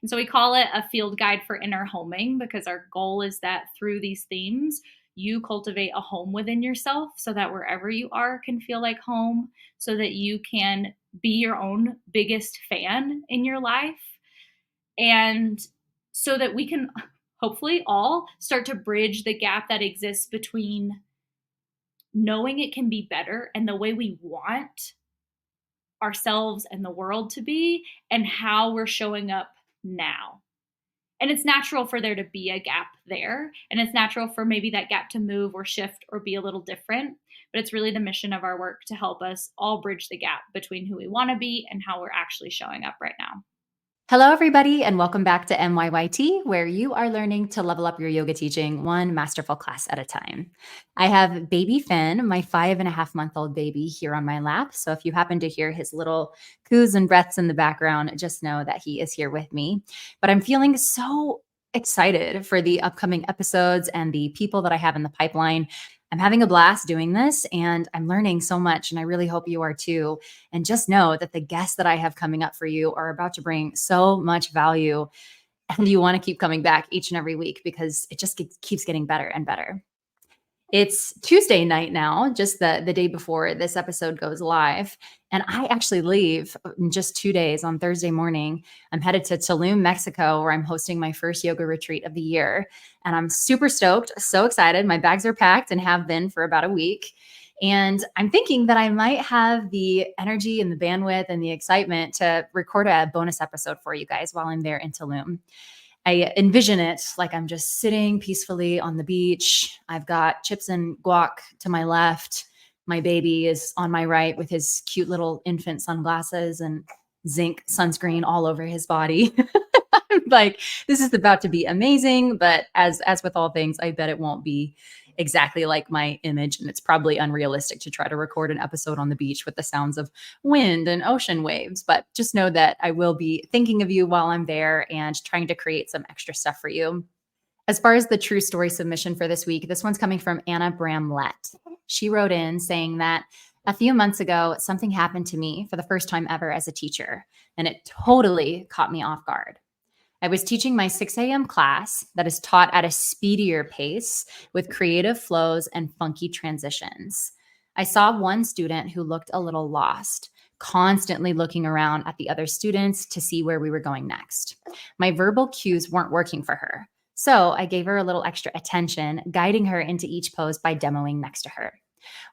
And so we call it a field guide for inner homing because our goal is that through these themes, you cultivate a home within yourself so that wherever you are can feel like home, so that you can be your own biggest fan in your life. And so that we can hopefully all start to bridge the gap that exists between knowing it can be better and the way we want ourselves and the world to be and how we're showing up now. And it's natural for there to be a gap there. And it's natural for maybe that gap to move or shift or be a little different. But it's really the mission of our work to help us all bridge the gap between who we want to be and how we're actually showing up right now. Hello, everybody, and welcome back to MYYT, where you are learning to level up your yoga teaching one masterful class at a time. I have baby Finn, my 5.5-month-old baby, here on my lap. So if you happen to hear his little coos and breaths in the background, just know that he is here with me. But I'm feeling so excited for the upcoming episodes and the people that I have in the pipeline. I'm having a blast doing this and I'm learning so much, and I really hope you are too. And just know that the guests that I have coming up for you are about to bring so much value, and you want to keep coming back each and every week because it just keeps getting better and better. It's Tuesday night now, just the day before this episode goes live. And I actually leave in just 2 days on Thursday morning. I'm headed to Tulum, Mexico, where I'm hosting my first yoga retreat of the year. And I'm super stoked, so excited. My bags are packed and have been for about a week. And I'm thinking that I might have the energy and the bandwidth and the excitement to record a bonus episode for you guys while I'm there in Tulum. I envision it like I'm just sitting peacefully on the beach. I've got chips and guac to my left. My baby is on my right with his cute little infant sunglasses and zinc sunscreen all over his body. Like, this is about to be amazing, but as with all things, I bet it won't be exactly like my image, and it's probably unrealistic to try to record an episode on the beach with the sounds of wind and ocean waves. But just know that I will be thinking of you while I'm there and trying to create some extra stuff for you. As far as the true story submission for this week, this one's coming from Anna Bramlett. She wrote in saying that a few months ago, something happened to me for the first time ever as a teacher, and it totally caught me off guard. I was teaching my 6 a.m. class that is taught at a speedier pace with creative flows and funky transitions. I saw one student who looked a little lost, constantly looking around at the other students to see where we were going next. My verbal cues weren't working for her, so I gave her a little extra attention, guiding her into each pose by demoing next to her.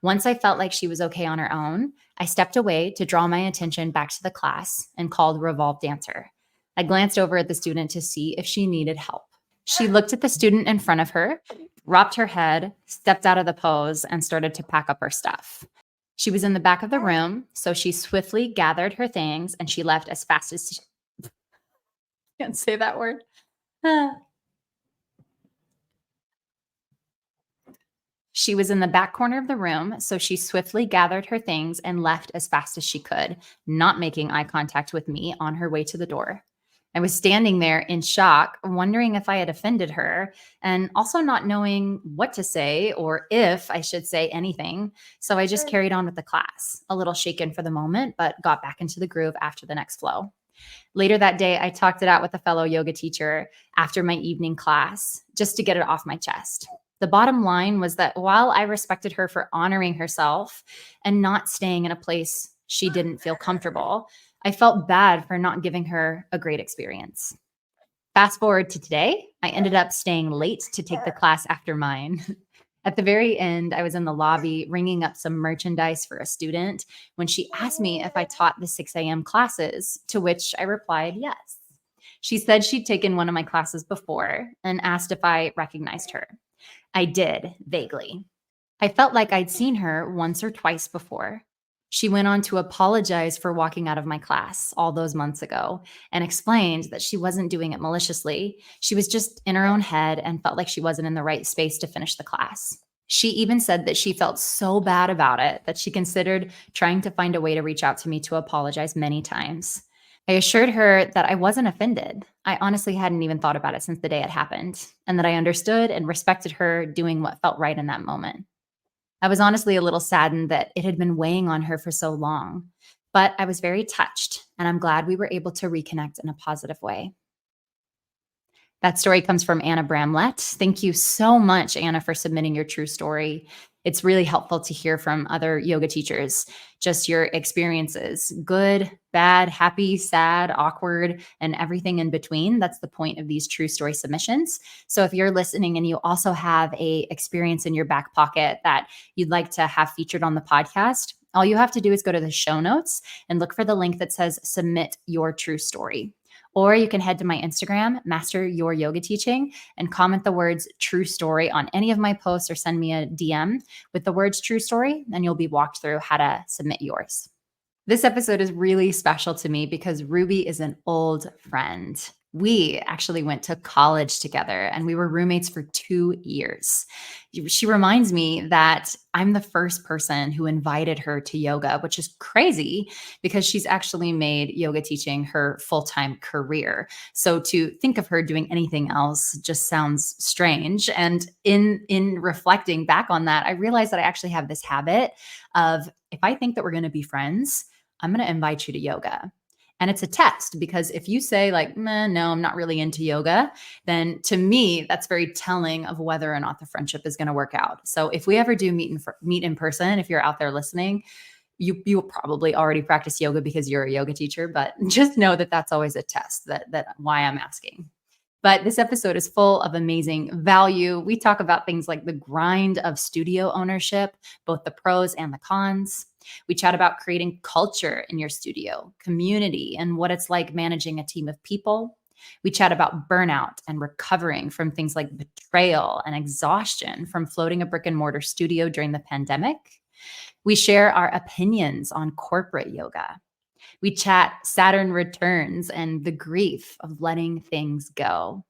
Once I felt like she was okay on her own, I stepped away to draw my attention back to the class and called Revolve Dancer. I glanced over at the student to see if she needed help. She looked at the student in front of her, dropped her head, stepped out of the pose, and started to pack up her stuff. She was in the back of the room, so she swiftly gathered her things and she left as fast as she can't say that word. She was in the back corner of the room, so she swiftly gathered her things and left as fast as she could, not making eye contact with me on her way to the door. I was standing there in shock, wondering if I had offended her, and also not knowing what to say or if I should say anything. So I just carried on with the class, a little shaken for the moment, but got back into the groove after the next flow. Later that day, I talked it out with a fellow yoga teacher after my evening class, just to get it off my chest. The bottom line was that while I respected her for honoring herself and not staying in a place she didn't feel comfortable, I felt bad for not giving her a great experience. Fast forward to today, I ended up staying late to take the class after mine. At the very end, I was in the lobby ringing up some merchandise for a student when she asked me if I taught the 6 a.m. classes, to which I replied yes. She said she'd taken one of my classes before and asked if I recognized her. I did, vaguely. I felt like I'd seen her once or twice before. She went on to apologize for walking out of my class all those months ago and explained that she wasn't doing it maliciously. She was just in her own head and felt like she wasn't in the right space to finish the class. She even said that she felt so bad about it that she considered trying to find a way to reach out to me to apologize many times. I assured her that I wasn't offended. I honestly hadn't even thought about it since the day it happened, and that I understood and respected her doing what felt right in that moment. I was honestly a little saddened that it had been weighing on her for so long, but I was very touched, and I'm glad we were able to reconnect in a positive way. That story comes from Anna Bramlett. Thank you so much, Anna, for submitting your true story. It's really helpful to hear from other yoga teachers, just your experiences, good, bad, happy, sad, awkward, and everything in between. That's the point of these true story submissions. So if you're listening and you also have a experience in your back pocket that you'd like to have featured on the podcast, all you have to do is go to the show notes and look for the link that says submit your true story. Or you can head to my Instagram, Master Your Yoga Teaching, and comment the words true story on any of my posts or send me a DM with the words true story, and you'll be walked through how to submit yours. This episode is really special to me because Ruby is an old friend. We actually went to college together and we were roommates for 2 years. She reminds me that I'm the first person who invited her to yoga, which is crazy because she's actually made yoga teaching her full-time career. So to think of her doing anything else just sounds strange. And in reflecting back on that, I realized that I actually have this habit of if I think that we're going to be friends, I'm going to invite you to yoga. And it's a test because if you say like, no, I'm not really into yoga, then to me, that's very telling of whether or not the friendship is going to work out. So if we ever do meet in person, if you're out there listening, you will probably already practice yoga because you're a yoga teacher, but just know that that's always a test that why I'm asking. But this episode is full of amazing value. We talk about things like the grind of studio ownership, both the pros and the cons. We chat about creating culture in your studio, community, and what it's like managing a team of people. We chat about burnout and recovering from things like betrayal and exhaustion from floating a brick and mortar studio during the pandemic. We share our opinions on corporate yoga. We chat Saturn returns and the grief of letting things go.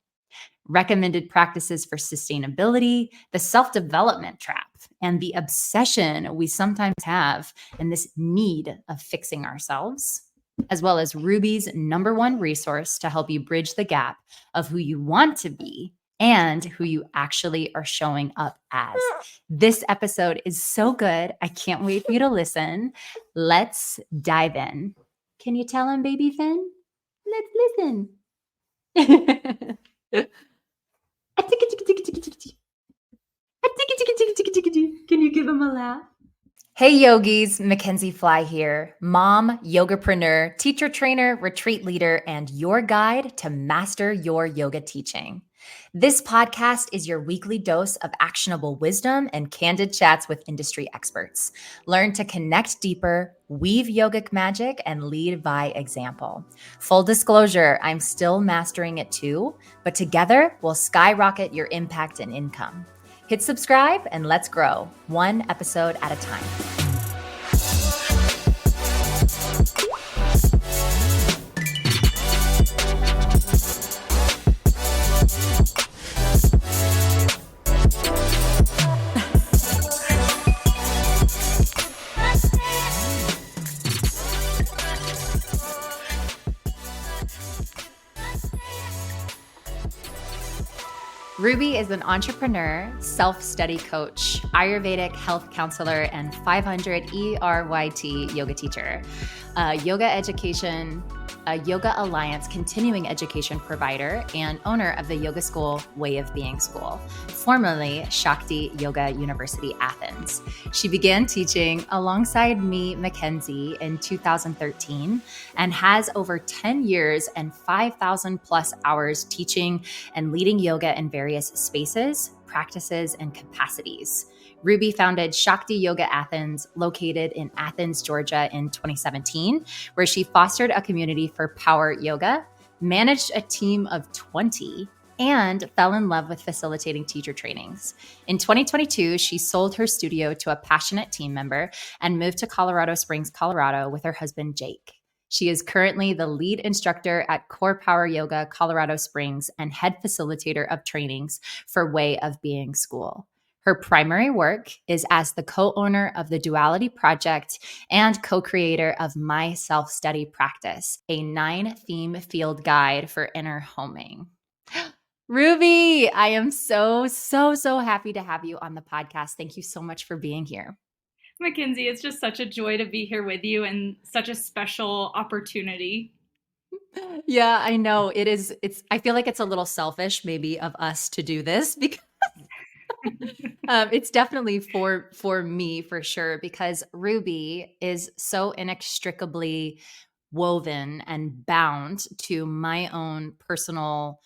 Recommended practices for sustainability, the self-development trap, and the obsession we sometimes have and this need of fixing ourselves, as well as Ruby's #1 resource to help you bridge the gap of who you want to be and who you actually are showing up as. This episode is so good. I can't wait for you to listen. Let's dive in. Can you tell him, baby Finn? Let's listen. Can you give him a laugh? Hey yogis, Mackenzie Fly here, mom, yogapreneur, teacher trainer, retreat leader, and your guide to master your yoga teaching. This podcast is your weekly dose of actionable wisdom and candid chats with industry experts. Learn to connect deeper, weave yogic magic, and lead by example. Full disclosure, I'm still mastering it too, but together we'll skyrocket your impact and income. Hit subscribe and let's grow, one episode at a time. Ruby is an entrepreneur, self-study coach, Ayurvedic health counselor, and 500 ERYT yoga teacher, Yoga Alliance continuing education provider, and owner of the yoga school Way of Being School, formerly Shakti Yoga University, Athens. She began teaching alongside me, MAKENZIE, in 2013 and has over 10 years and 5,000 plus hours teaching and leading yoga in various spaces, practices, and capacities. Ruby founded Shakti Yoga Athens, located in Athens, Georgia in 2017, where she fostered a community for power yoga, managed a team of 20, and fell in love with facilitating teacher trainings. In 2022, she sold her studio to a passionate team member and moved to Colorado Springs, Colorado with her husband, Jake. She is currently the lead instructor at Core Power Yoga, Colorado Springs, and head facilitator of trainings for Way of Being School. Her primary work is as the co-owner of the Duality Project and co-creator of My Self-Study Practice, a 9-theme field guide for inner homing. Ruby, I am so happy to have you on the podcast. Thank you so much for being here. MAKENZIE, it's just such a joy to be here with you and such a special opportunity. Yeah, I know. I feel like it's a little selfish maybe of us to do this because it's definitely for me for sure because Ruby is so inextricably woven and bound to my own personal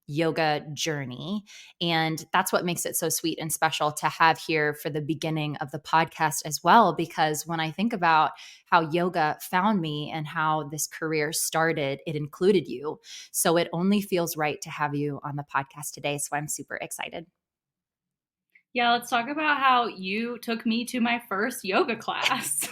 yoga journey. And that's what makes it so sweet and special to have here for the beginning of the podcast as well. Because when I think about how yoga found me and how this career started, it included you. So it only feels right to have you on the podcast today. So I'm super excited. Yeah, let's talk about how you took me to my first yoga class.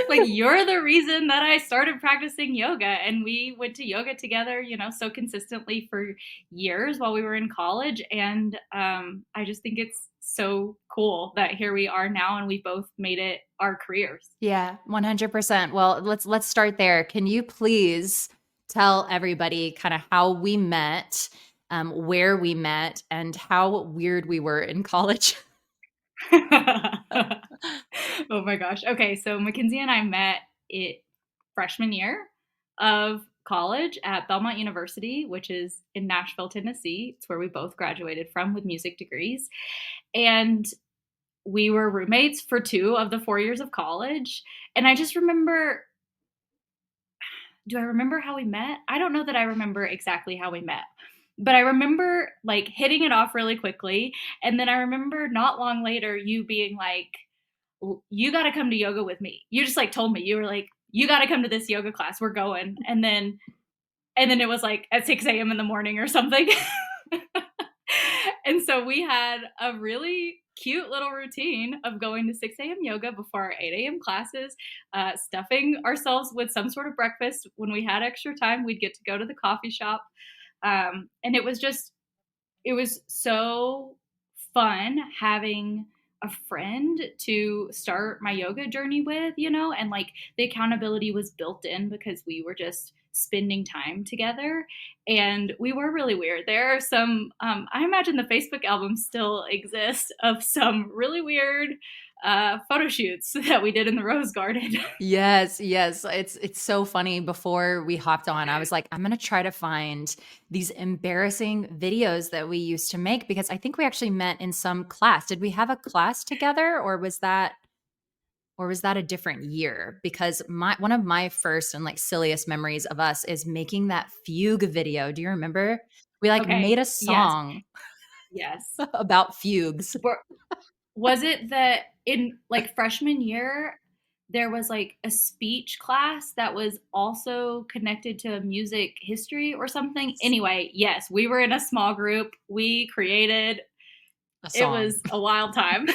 Like, you're the reason that I started practicing yoga, and we went to yoga together, so consistently for years while we were in college. And I just think it's so cool that here we are now and we both made it our careers. Yeah, 100%. Well, let's start there. Can you please tell everybody kind of how we met, where we met, and how weird we were in college? Oh my gosh. Okay, so Mackenzie and I met it freshman year of college at Belmont University, which is in Nashville, Tennessee. It's where we both graduated from with music degrees. And we were roommates for 2 of the 4 years of college. And I just remember, do I remember how we met? I don't know that I remember exactly how we met. But I remember like hitting it off really quickly. And then I remember not long later you being like, you got to come to yoga with me. You just like told me, you were like, you got to come to this yoga class. We're going. And then it was like at 6 a.m. in the morning or something. And so we had a really cute little routine of going to 6 a.m. yoga before our 8 a.m. classes, stuffing ourselves with some sort of breakfast. When we had extra time, we'd get to go to the coffee shop. And it was so fun having a friend to start my yoga journey with, and like the accountability was built in because we were just spending time together and we were really weird. There are some, I imagine the Facebook album still exists of some really weird photo shoots that we did in the Rose Garden. Yes, yes. It's so funny. Before we hopped on, I was like, I'm gonna try to find these embarrassing videos that we used to make because I think we actually met in some class. Did we have a class together or was that a different year? Because my one of my first and like silliest memories of us is making that fugue video. Do you remember? We like made Okay. a Yes. song Yes. about fugues. Was it that in like freshman year, there was like a speech class that was also connected to music history or something? Anyway, yes, we were in a small group. We created, A it song. was a wild time.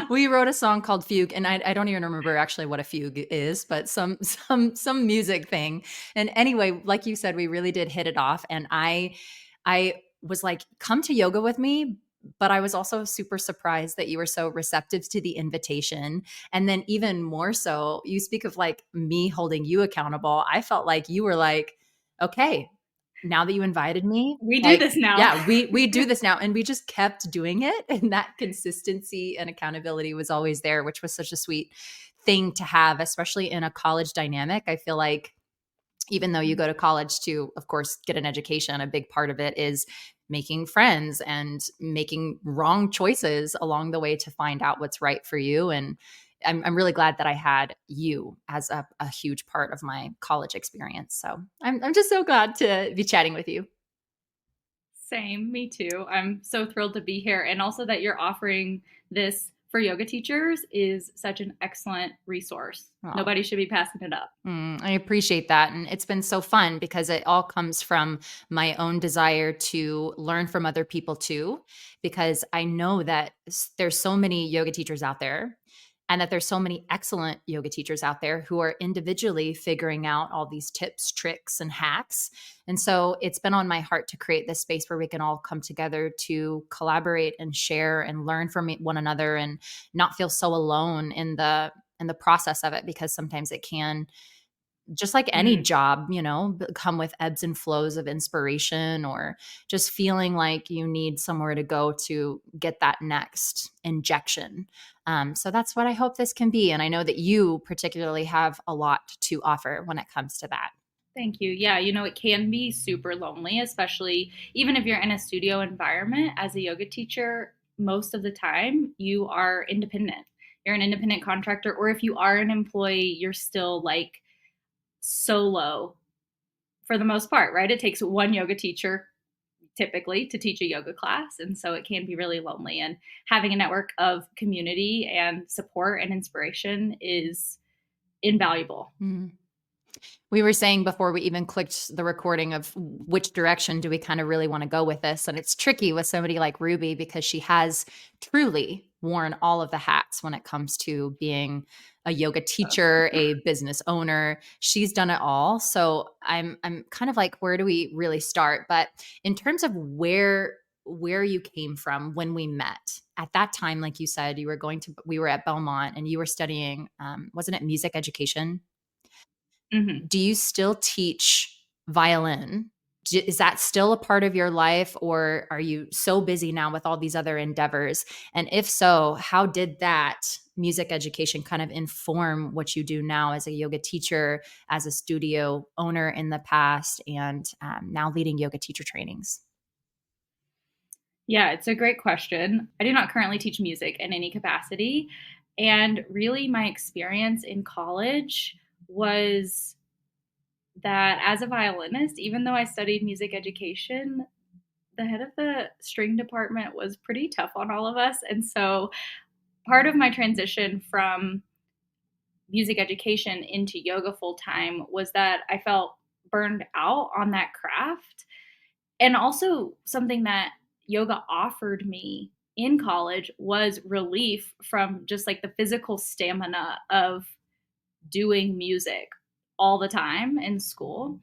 We wrote a song called Fugue, and I don't even remember actually what a fugue is, but some music thing. And anyway, like you said, we really did hit it off. And I was like, come to yoga with me. But I was also super surprised that you were so receptive to the invitation. And then even more so, you speak of like me holding you accountable. I felt like you were like, okay, now that you invited me, We do like, this now. yeah, we do this now. And we just kept doing it. And that consistency and accountability was always there, which was such a sweet thing to have, especially in a college dynamic. I feel like even though you go to college to, of course, get an education, a big part of it is making friends and making wrong choices along the way to find out what's right for you. And I'm really glad that I had you as a huge part of my college experience. So I'm just so glad to be chatting with you. Same, me too. I'm so thrilled to be here. And also that you're offering this for yoga teachers is such an excellent resource. Oh, Nobody should be passing it up. I appreciate that. And it's been so fun because it all comes from my own desire to learn from other people too. Because I know that there's so many yoga teachers out there and that there's so many excellent yoga teachers out there who are individually figuring out all these tips, tricks, and hacks. And so it's been on my heart to create this space where we can all come together to collaborate and share and learn from one another and not feel so alone in the process of it because sometimes it can, just like any Mm. job, come with ebbs and flows of inspiration or just feeling like you need somewhere to go to get that next injection. So that's what I hope this can be. And I know that you particularly have a lot to offer when it comes to that. Thank you. Yeah, it can be super lonely, especially even if you're in a studio environment as a yoga teacher. Most of the time, you are independent. You're an independent contractor, or if you are an employee, you're still like solo for the most part, right? It takes one yoga teacher typically to teach a yoga class. And so it can be really lonely. And having a network of community and support and inspiration is invaluable. Mm. We were saying before we even clicked the recording of which direction do we kind of really want to go with this. And it's tricky with somebody like Ruby because she has truly worn all of the hats when it comes to being a yoga teacher, a business owner. She's done it all. So I'm kind of like, where do we really start? But in terms of where you came from when we met at that time, like you said, we were at Belmont and you were studying, wasn't it music education? Hmm. Do you still teach violin? Is that still a part of your life, or are you so busy now with all these other endeavors? And if so, how did that music education kind of inform what you do now as a yoga teacher, as a studio owner in the past, and now leading yoga teacher trainings? Yeah, it's a great question. I do not currently teach music in any capacity. And really, my experience in college was that as a violinist, even though I studied music education, the head of the string department was pretty tough on all of us. And so part of my transition from music education into yoga full time was that I felt burned out on that craft. And also, something that yoga offered me in college was relief from just like the physical stamina of doing music all the time in school.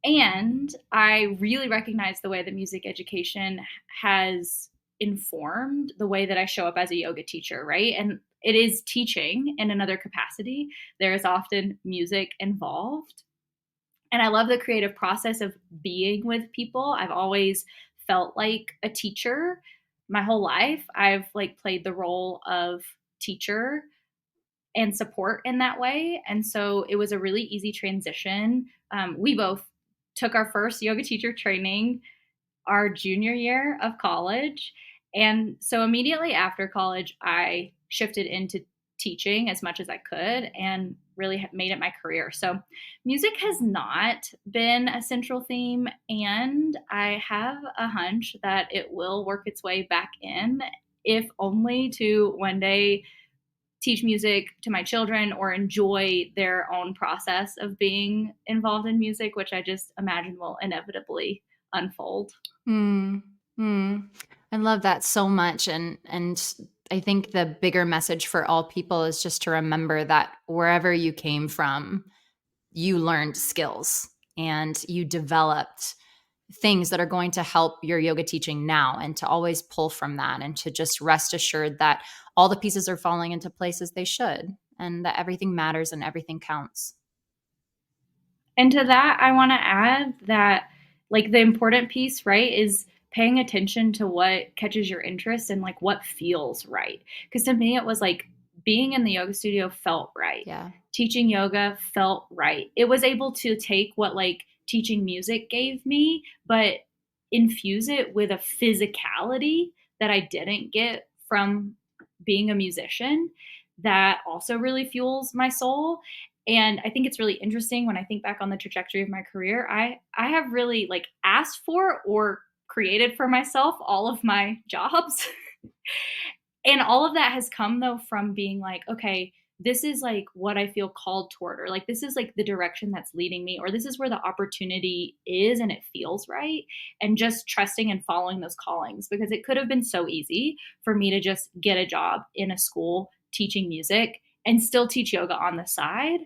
And I really recognize the way that music education has informed the way that I show up as a yoga teacher, right? And it is teaching in another capacity. There is often music involved. And I love the creative process of being with people. I've always felt like a teacher my whole life. I've like played the role of teacher and support in that way. And so it was a really easy transition. We both took our first yoga teacher training our junior year of college. And so immediately after college, I shifted into teaching as much as I could and really made it my career. So music has not been a central theme. And I have a hunch that it will work its way back in, if only to one day teach music to my children or enjoy their own process of being involved in music, which I just imagine will inevitably unfold. Mm, mm. I love that so much, and I think the bigger message for all people is just to remember that wherever you came from, you learned skills and you developed things that are going to help your yoga teaching now, and to always pull from that and to just rest assured that all the pieces are falling into place as they should, and that everything matters and everything counts. And to that, I want to add that, like, the important piece, right, is paying attention to what catches your interest and like what feels right. Because to me, it was like being in the yoga studio felt right. Yeah. Teaching yoga felt right. It was able to take what like teaching music gave me, but infuse it with a physicality that I didn't get from being a musician that also really fuels my soul. And I think it's really interesting when I think back on the trajectory of my career. I have really like asked for or created for myself all of my jobs. And all of that has come though from being like, okay, this is like what I feel called toward, or like this is like the direction that's leading me, or this is where the opportunity is and it feels right. And just trusting and following those callings, because it could have been so easy for me to just get a job in a school teaching music and still teach yoga on the side,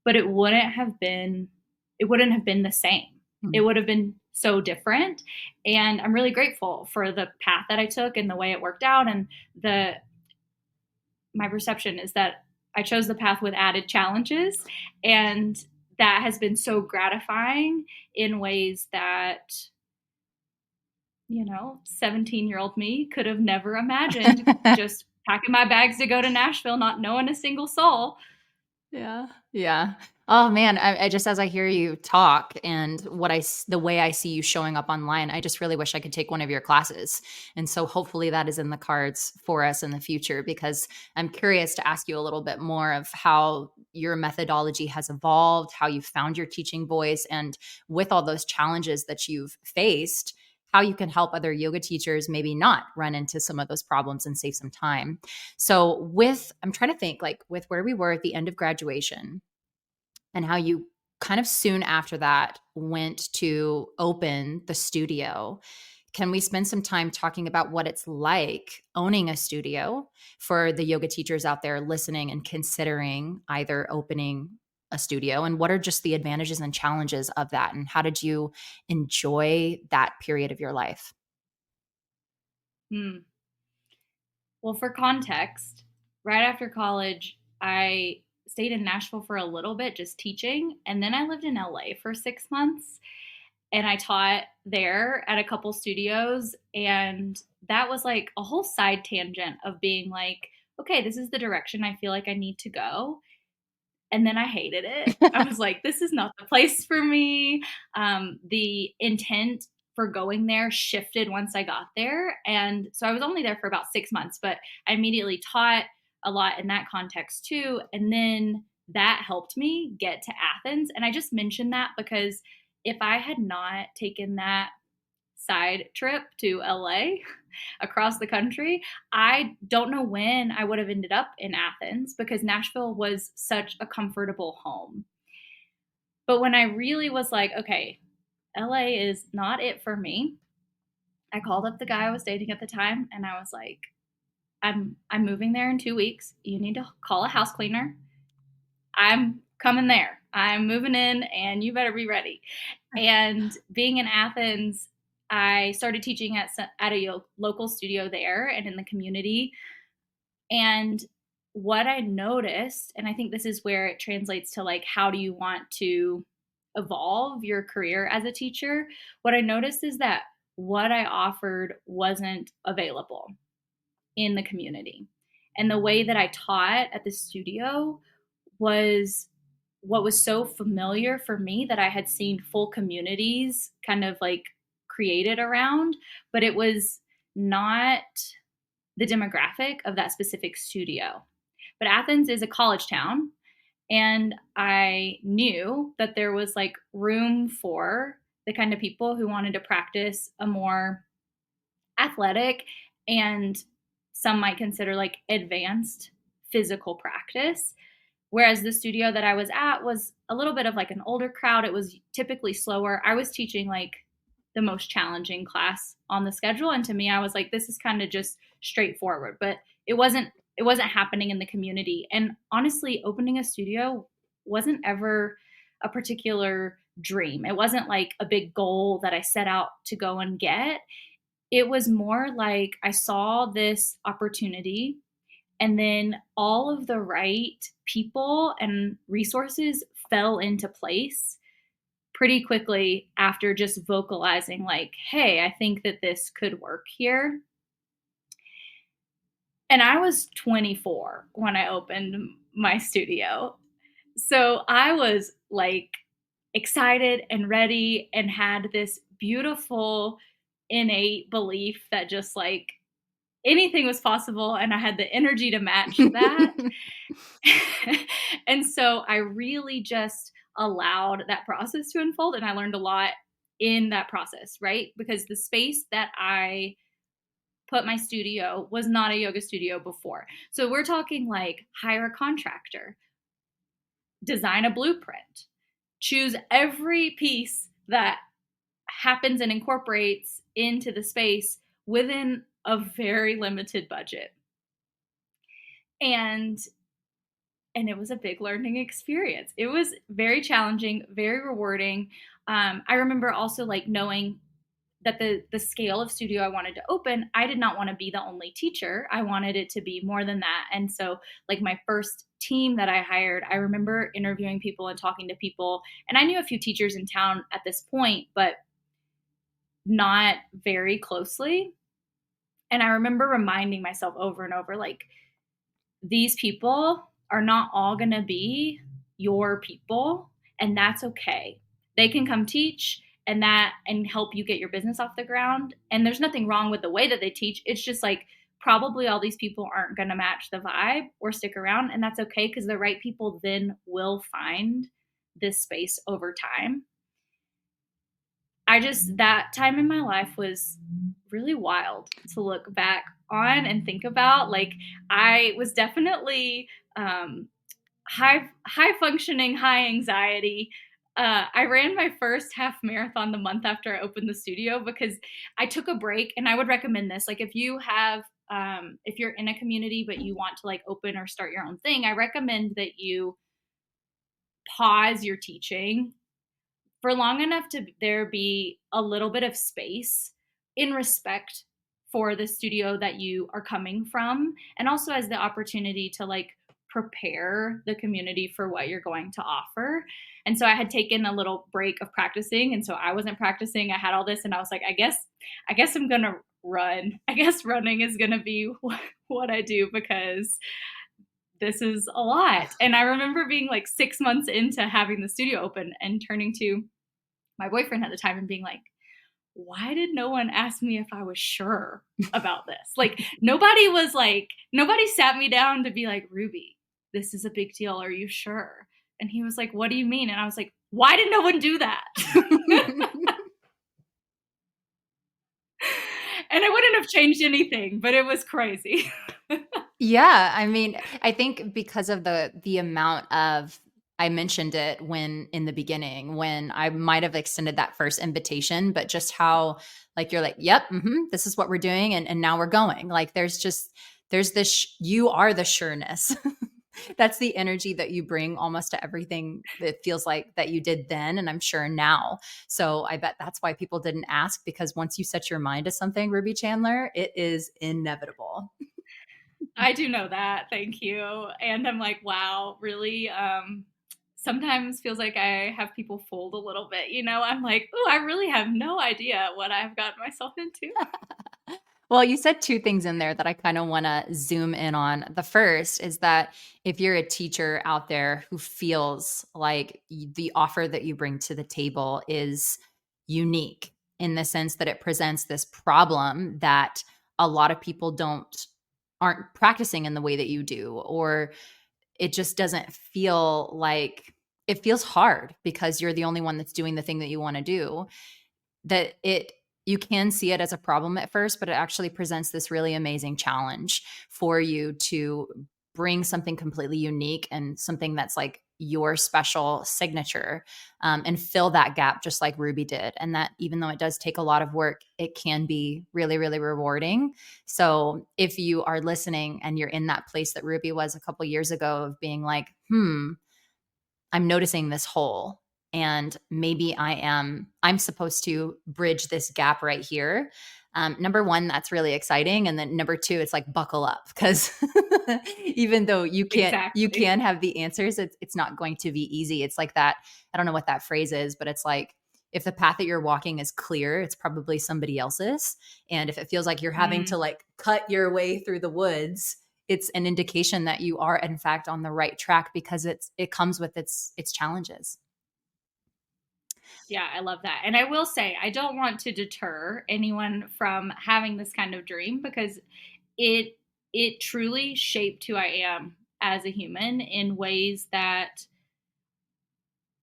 but it wouldn't have been the same. It Mm. would have been so different. And I'm really grateful for the path that I took and the way it worked out. And the my perception is that I chose the path with added challenges, and that has been so gratifying in ways that 17-year-old me could have never imagined, just packing my bags to go to Nashville, not knowing a single soul. Yeah. Yeah. Oh man, I just as I hear you talk and the way I see you showing up online, I just really wish I could take one of your classes. And so hopefully that is in the cards for us in the future because I'm curious to ask you a little bit more of how your methodology has evolved, how you found your teaching voice, and with all those challenges that you've faced, how you can help other yoga teachers maybe not run into some of those problems and save some time. So I'm trying to think like with where we were at the end of graduation and how you kind of soon after that went to open the studio. Can we spend some time talking about what it's like owning a studio for the yoga teachers out there listening and considering either opening a studio, and what are just the advantages and challenges of that, and how did you enjoy that period of your life? Hmm. Well, for context, right after college, I stayed in Nashville for a little bit just teaching, and then I lived in LA for 6 months and I taught there at a couple studios. And that was like a whole side tangent of being like, okay, this is the direction I feel like I need to go. And then I hated it. I was like, this is not the place for me. The intent for going there shifted once I got there. And so I was only there for about 6 months, but I immediately taught a lot in that context too. And then that helped me get to Athens. And I just mentioned that because if I had not taken that side trip to LA across the country, I don't know when I would have ended up in Athens because Nashville was such a comfortable home. But when I really was like, okay, LA is not it for me, I called up the guy I was dating at the time and I was like, I'm moving there in 2 weeks. You need to call a house cleaner. I'm coming there. I'm moving in and you better be ready. And being in Athens, I started teaching at a local studio there and in the community. And what I noticed, and I think this is where it translates to like, how do you want to evolve your career as a teacher? What I noticed is that what I offered wasn't available in the community. And the way that I taught at the studio was what was so familiar for me that I had seen full communities kind of like created around, but it was not the demographic of that specific studio. But Athens is a college town, and I knew that there was like room for the kind of people who wanted to practice a more athletic and some might consider like advanced physical practice. Whereas the studio that I was at was a little bit of like an older crowd. It was typically slower. I was teaching like the most challenging class on the schedule. And to me, I was like, this is kind of just straightforward. But it wasn't happening in the community. And honestly, opening a studio wasn't ever a particular dream. It wasn't like a big goal that I set out to go and get. It was more like I saw this opportunity and then all of the right people and resources fell into place pretty quickly after just vocalizing, like, hey, I think that this could work here. And I was 24 when I opened my studio. So I was like excited and ready and had this beautiful innate belief that just like anything was possible and I had the energy to match that. And so I really just allowed that process to unfold and I learned a lot in that process, right? Because the space that I put my studio was not a yoga studio before. So we're talking like hire a contractor, design a blueprint, choose every piece that happens and incorporates into the space within a very limited budget. And and it was a big learning experience. It was very challenging, very rewarding. I remember also like knowing that the scale of studio I wanted to open, I did not want to be the only teacher. I wanted it to be more than that. And so, like my first team that I hired, I remember interviewing people and talking to people, and I knew a few teachers in town at this point, but not very closely. And I remember reminding myself over and over, like these people are not all going to be your people, and that's okay. They can come teach and help you get your business off the ground, and there's nothing wrong with the way that they teach. It's just like probably all these people aren't going to match the vibe or stick around, and that's okay because the right people then will find this space over time. That time in my life was really wild to look back on and think about. Like, I was definitely high functioning, high anxiety. I ran my first half marathon the month after I opened the studio because I took a break, and I would recommend this. Like, if you're in a community but you want to like open or start your own thing, I recommend that you pause your teaching for long enough to there be a little bit of space in respect for the studio that you are coming from, and also as the opportunity to like prepare the community for what you're going to offer. And so I had taken a little break of practicing, and so I wasn't practicing. I had all this, and I was like, I guess I'm going to run. I guess running is going to be what I do because this is a lot. And I remember being like 6 months into having the studio open and turning to my boyfriend at the time and being like, why did no one ask me if I was sure about this? Like, nobody sat me down to be like, Ruby, this is a big deal. Are you sure? And he was like, what do you mean? And I was like, why did no one do that? And it wouldn't have changed anything, but it was crazy. Yeah, I mean, I think because of the amount of I mentioned it when in the beginning when I might have extended that first invitation, but just how like you're like, yep, this is what we're doing, and now we're going. Like there's this you are the sureness. That's the energy that you bring almost to everything that feels like that you did then, and I'm sure now. So I bet that's why people didn't ask, because once you set your mind to something, Ruby Chandler, it is inevitable. I do know that. Thank you. And I'm like, wow, really? Sometimes feels like I have people fooled a little bit. I'm like, oh, I really have no idea what I've gotten myself into. Well, you said two things in there that I kind of want to zoom in on. The first is that if you're a teacher out there who feels like the offer that you bring to the table is unique in the sense that it presents this problem that a lot of people aren't practicing in the way that you do, or it just doesn't feel like it feels hard because you're the only one that's doing the thing that you want to do, that you can see it as a problem at first, but it actually presents this really amazing challenge for you to bring something completely unique and something that's like your special signature, and fill that gap just like Ruby did. And that even though it does take a lot of work, it can be really, really rewarding. So if you are listening and you're in that place that Ruby was a couple years ago of being like, I'm noticing this hole, and maybe I'm supposed to bridge this gap right here. Number one, that's really exciting. And then number two, it's like buckle up, because even though you Exactly. can have the answers, it's not going to be easy. It's like that. I don't know what that phrase is, but it's like, if the path that you're walking is clear, it's probably somebody else's. And if it feels like you're having to like cut your way through the woods, it's an indication that you are in fact on the right track, because it comes with its challenges. Yeah, I love that. And I will say, I don't want to deter anyone from having this kind of dream because it it truly shaped who I am as a human in ways that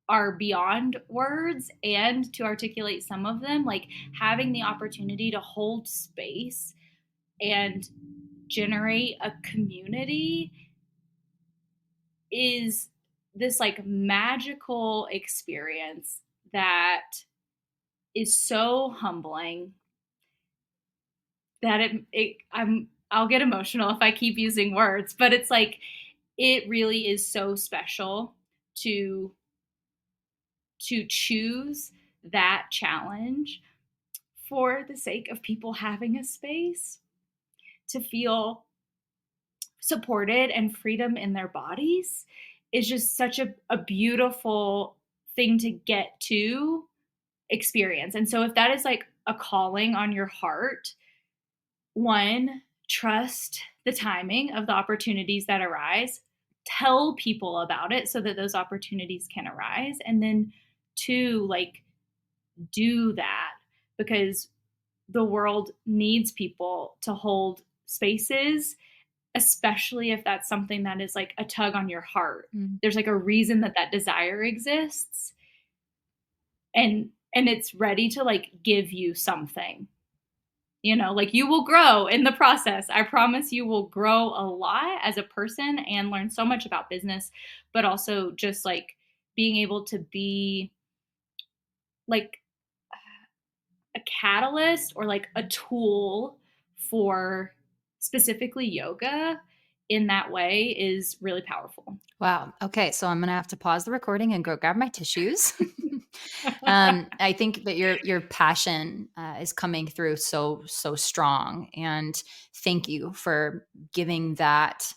are beyond words, and to articulate some of them, like having the opportunity to hold space and generate a community is this like magical experience that is so humbling that I'll get emotional if I keep using words, but it's like it really is so special to choose that challenge for the sake of people having a space to feel supported and freedom in their bodies is just such a beautiful thing to get to experience. And so if that is like a calling on your heart, one, trust the timing of the opportunities that arise. tell people about it so that those opportunities can arise. And then two, like, do that, because the world needs people to hold spaces, especially if that's something that is like a tug on your heart. Mm. There's like a reason that that desire exists, and it's ready to like give you something. Like, you will grow in the process. I promise you will grow a lot as a person and learn so much about business, but also just like being able to be like a catalyst or like a tool for specifically yoga in that way is really powerful. Wow. Okay. So I'm going to have to pause the recording and go grab my tissues. I think that your passion is coming through so strong, and thank you for giving that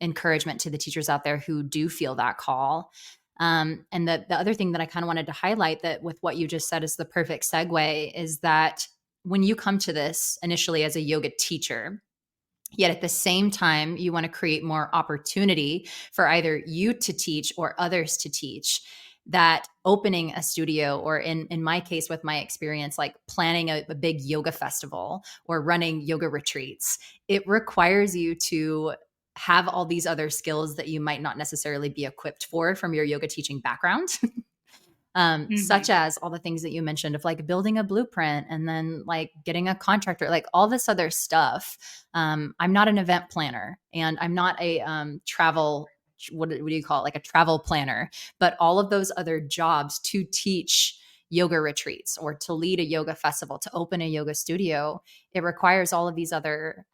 encouragement to the teachers out there who do feel that call. And the other thing that I kind of wanted to highlight, that with what you just said is the perfect segue, is that when you come to this initially as a yoga teacher, yet at the same time, you want to create more opportunity for either you to teach or others to teach, that opening a studio, or in my case, with my experience, like planning a big yoga festival or running yoga retreats, it requires you to have all these other skills that you might not necessarily be equipped for from your yoga teaching background. Such Hmm. as all the things that you mentioned of like building a blueprint and then like getting a contractor, like all this other stuff. I'm not an event planner, and I'm not a travel, what do you call it? Like a travel planner, but all of those other jobs to teach yoga retreats or to lead a yoga festival, to open a yoga studio, it requires all of these other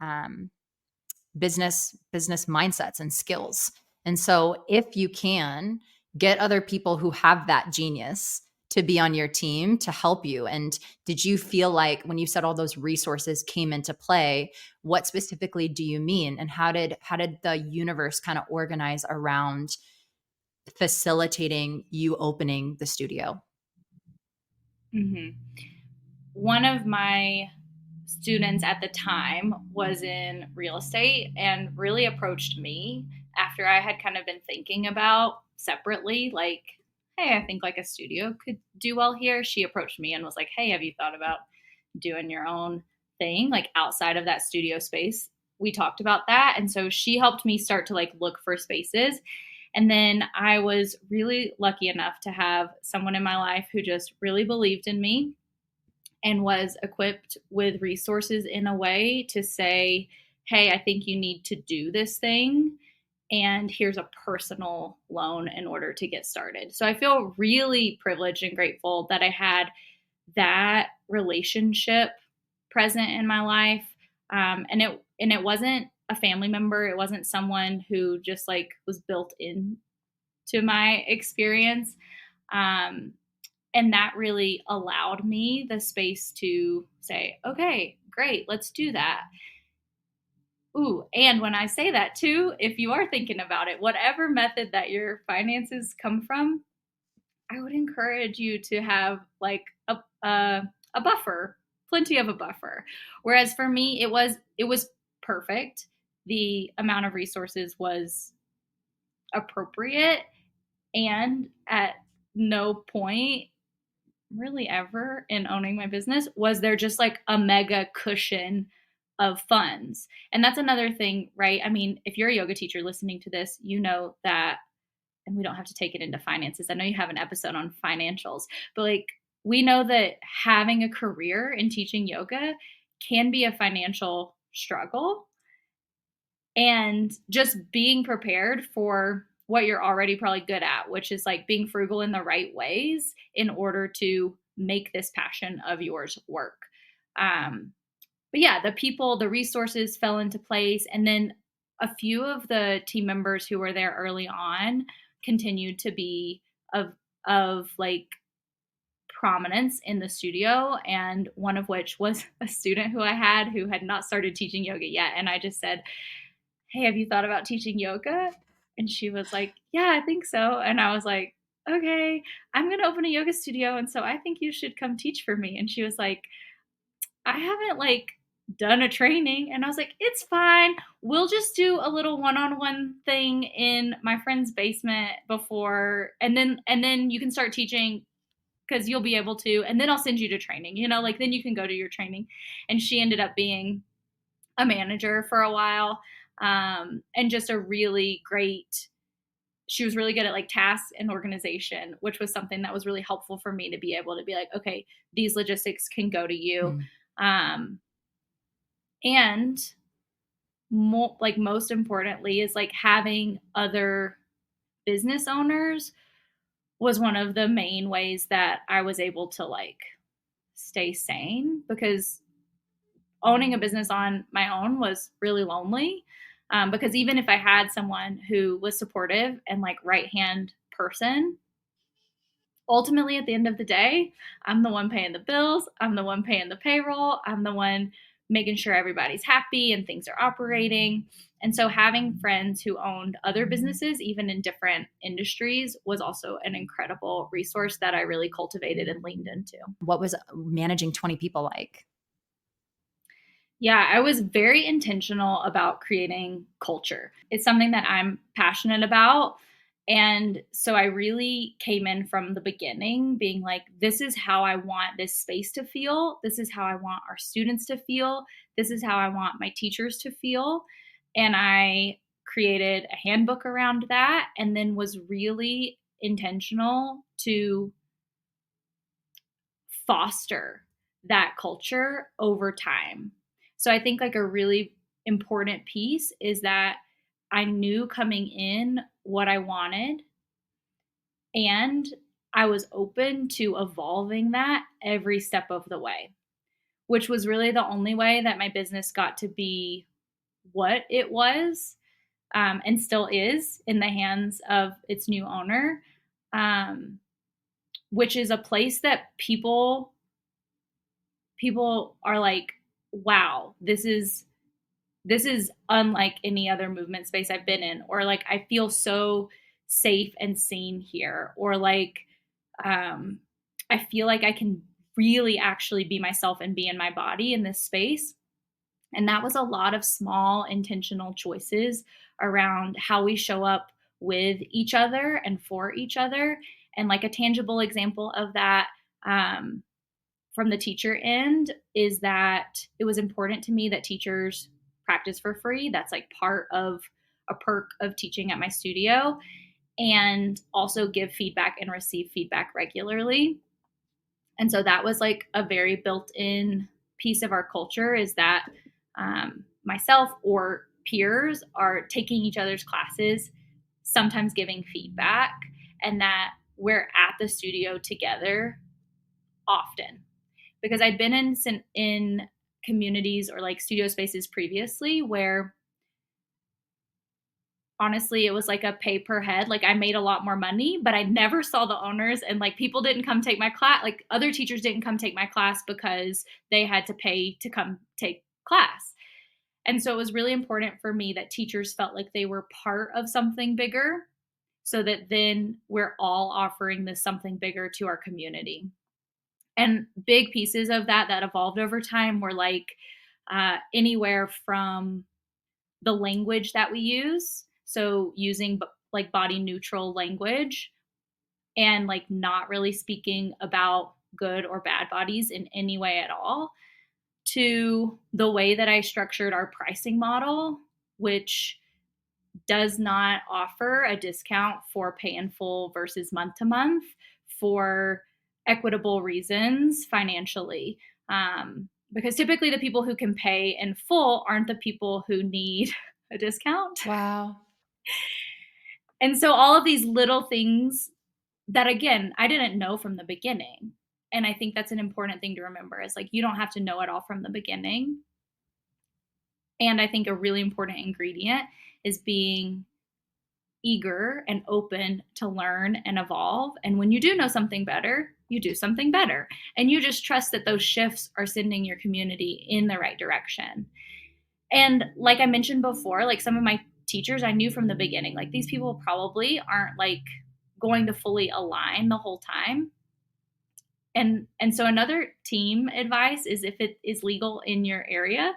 business mindsets and skills. And so if you can get other people who have that genius to be on your team to help you. And did you feel like when you said all those resources came into play, what specifically do you mean? And how did the universe kind of organize around facilitating you opening the studio? Hmm. One of my students at the time was in real estate and really approached me after I had kind of been thinking about separately, like, hey, I think like a studio could do well here. She approached me and was like, hey, have you thought about doing your own thing, like outside of that studio space? We talked about that. And so she helped me start to like look for spaces. And then I was really lucky enough to have someone in my life who just really believed in me and was equipped with resources in a way to say, hey, I think you need to do this thing. And here's a personal loan in order to get started. So I feel really privileged and grateful that I had that relationship present in my life. And it wasn't a family member. It wasn't someone who just like was built in to my experience. Um, and that really allowed me the space to say, okay, great, let's do that. Ooh, and when I say that too, if you are thinking about it, whatever method that your finances come from, I would encourage you to have like a buffer, plenty of a buffer. Whereas for me, it was perfect. The amount of resources was appropriate, and at no point really ever in owning my business was there just like a mega cushion of funds. And that's another thing, right? I mean, if you're a yoga teacher listening to this, you know that, and we don't have to take it into finances. I know you have an episode on financials, but like, we know that having a career in teaching yoga can be a financial struggle, and just being prepared for what you're already probably good at, which is like being frugal in the right ways in order to make this passion of yours work. But yeah, the people, the resources fell into place. And then a few of the team members who were there early on continued to be of like prominence in the studio, and one of which was a student who I had who had not started teaching yoga yet. And I just said, hey, have you thought about teaching yoga? And she was like, yeah, I think so. And I was like, okay, I'm going to open a yoga studio. And so I think you should come teach for me. And she was like, I haven't like done a training. And I was like, it's fine. We'll just do a little one-on-one thing in my friend's basement before, and then you can start teaching because you'll be able to, and then I'll send you to training, like then you can go to your training. And she ended up being a manager for a while, and just a really great, she was really good at like tasks and organization, which was something that was really helpful for me to be able to be like, okay, these logistics can go to you. Um, and most importantly is like having other business owners was one of the main ways that I was able to like stay sane, because owning a business on my own was really lonely. Because even if I had someone who was supportive and like right hand person, ultimately at the end of the day, I'm the one paying the bills, I'm the one paying the payroll, I'm the one making sure everybody's happy and things are operating. And so having friends who owned other businesses, even in different industries, was also an incredible resource that I really cultivated and leaned into. What was managing 20 people like? Yeah, I was very intentional about creating culture. It's something that I'm passionate about. And so I really came in from the beginning being like, this is how I want this space to feel. This is how I want our students to feel. This is how I want my teachers to feel. And I created a handbook around that, and then was really intentional to foster that culture over time. So I think like a really important piece is that I knew coming in what I wanted, and I was open to evolving that every step of the way, which was really the only way that my business got to be what it was, and still is in the hands of its new owner, um, which is a place that people are like, wow, this is unlike any other movement space I've been in, or like I feel so safe and seen here, or like um I feel like I can really actually be myself and be in my body in this space. And that was a lot of small intentional choices around how we show up with each other and for each other. And like a tangible example of that, from the teacher end, is that it was important to me that teachers practice for free. That's like part of a perk of teaching at my studio, and also give feedback and receive feedback regularly. And so that was like a very built in piece of our culture, is that myself or peers are taking each other's classes, sometimes giving feedback, and that we're at the studio together often. Because I'd been in communities or like studio spaces previously where honestly it was like a pay per head. Like I made a lot more money, but I never saw the owners, and like people didn't come take my class. Like other teachers didn't come take my class because they had to pay to come take class. And so it was really important for me that teachers felt like they were part of something bigger, so that then we're all offering this something bigger to our community. And big pieces of that evolved over time were like anywhere from the language that we use, so using like body neutral language, and like not really speaking about good or bad bodies in any way at all, to the way that I structured our pricing model, which does not offer a discount for pay in full versus month to month, for equitable reasons financially. Because typically the people who can pay in full aren't the people who need a discount. Wow. And so all of these little things that, again, I didn't know from the beginning. And I think that's an important thing to remember, is like you don't have to know it all from the beginning. And I think a really important ingredient is being eager and open to learn and evolve. And when you do know something better, you do something better. And you just trust that those shifts are sending your community in the right direction. And like I mentioned before, like some of my teachers, I knew from the beginning, like these people probably aren't like going to fully align the whole time. And so another team advice is, if it is legal in your area,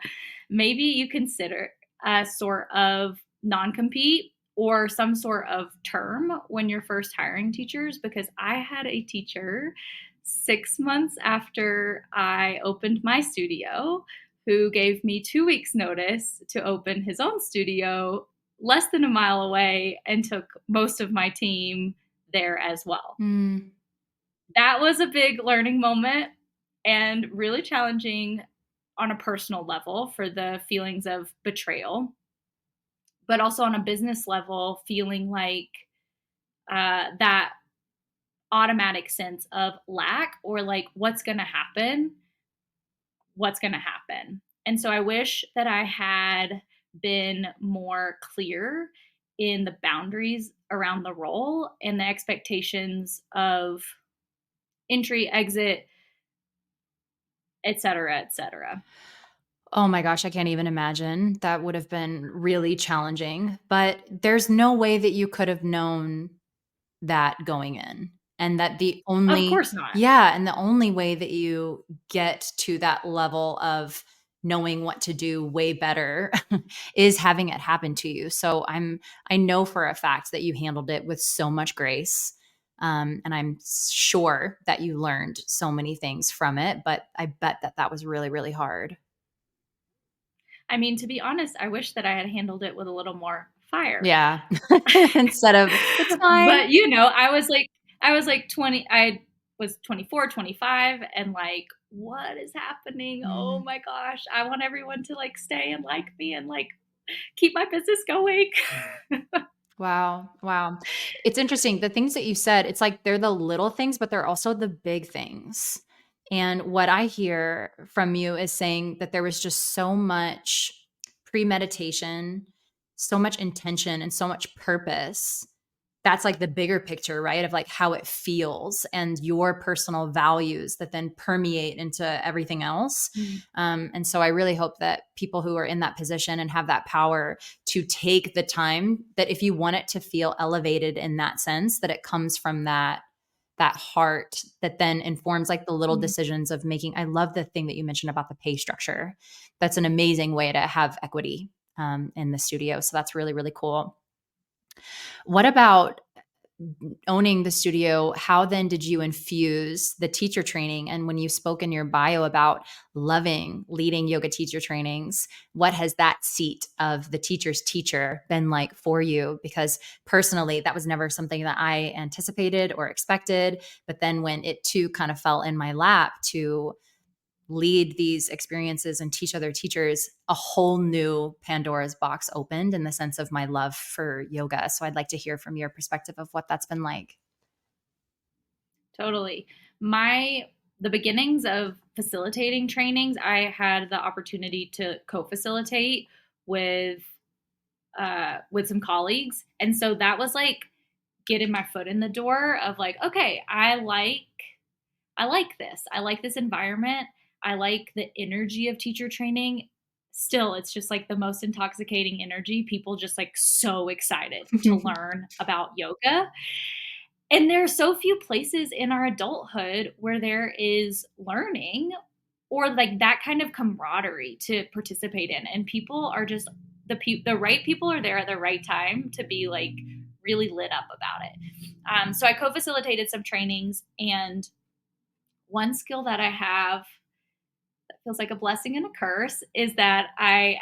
maybe you consider a sort of non-compete or some sort of term when you're first hiring teachers, because I had a teacher 6 months after I opened my studio who gave me 2 weeks notice to open his own studio less than a mile away, and took most of my team there as well. Mm. That was a big learning moment and really challenging on a personal level for the feelings of betrayal, but also on a business level, feeling like that automatic sense of lack, or like, what's going to happen? What's going to happen? And so I wish that I had been more clear in the boundaries around the role and the expectations of entry, exit, et cetera, et cetera. Oh my gosh, I can't even imagine. That would have been really challenging, but there's no way that you could have known that going in. And that the Of only course not. yeah, and the only way that you get to that level of knowing what to do way better is having it happen to you. So I know for a fact that you handled it with so much grace. And I'm sure that you learned so many things from it, but I bet that that was really, really hard. I mean, to be honest, I wish that I had handled it with a little more fire. Yeah. Instead of, "It's fine." But, I was like 20, I was 24, 25, and like, what is happening? Oh Mm. my gosh, I want everyone to like stay and like me and like keep my business going. Wow. Wow. It's interesting. The things that you said, it's like they're the little things, but they're also the big things. And what I hear from you is saying that there was just so much premeditation, so much intention, and so much purpose. That's like the bigger picture, right? Of like how it feels and your personal values that then permeate into everything else. Mm. And so I really hope that people who are in that position and have that power to take the time, that if you want it to feel elevated in that sense, that it comes from that heart that then informs like the little Mm. decisions of making. I love the thing that you mentioned about the pay structure. That's an amazing way to have equity in the studio. So that's really, really cool. What about owning the studio? How then did you infuse the teacher training? And when you spoke in your bio about loving leading yoga teacher trainings, what has that seat of the teacher's teacher been like for you? Because personally, that was never something that I anticipated or expected. But then when it too kind of fell in my lap to lead these experiences and teach other teachers, a whole new Pandora's box opened in the sense of my love for yoga. So I'd like to hear from your perspective of what that's been like. Totally. The beginnings of facilitating trainings, I had the opportunity to co-facilitate with with some colleagues, and so that was like getting my foot in the door of like, okay, I like this. I like this environment. I like the energy of teacher training. Still, it's just like the most intoxicating energy. People just like so excited to learn about yoga. And there are so few places in our adulthood where there is learning or like that kind of camaraderie to participate in. And people are just the right people are there at the right time to be like really lit up about it. So I co-facilitated some trainings, and one skill that I have that feels like a blessing and a curse is that I